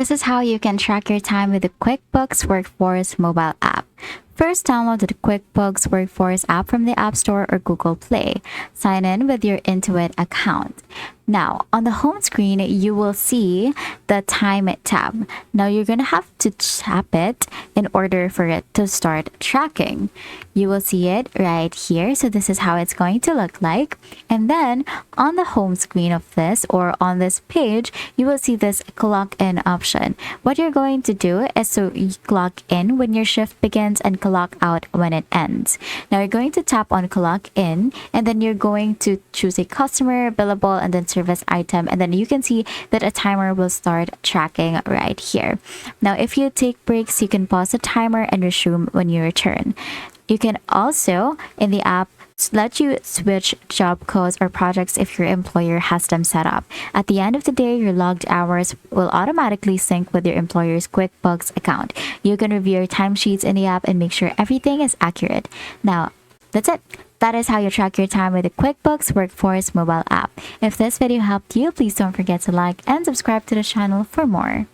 This is how you can track your time with the QuickBooks Workforce mobile app. First, download the QuickBooks Workforce app from the App Store or Google Play. Sign in with your Intuit account. Now, on the home screen, you will see the Time tab. Now, you're going to have to tap it in order for it to start tracking. You will see it right here. So this is how it's going to look like. And then on the home screen of this or on this page, you will see this clock in option. What you're going to do is to clock in when your shift begins and clock out when it ends. Now you're going to tap on clock in and then you're going to choose a customer, billable, and then service item. And then you can see that a timer will start tracking right here. Now, if you take breaks, you can pause the timer and resume when you return. You can also, in the app, let you switch job codes or projects if your employer has them set up. At the end of the day, your logged hours will automatically sync with your employer's QuickBooks account. You can review your timesheets in the app and make sure everything is accurate. Now, that's it. That is how you track your time with the QuickBooks Workforce mobile app. If this video helped you, please don't forget to like and subscribe to the channel for more.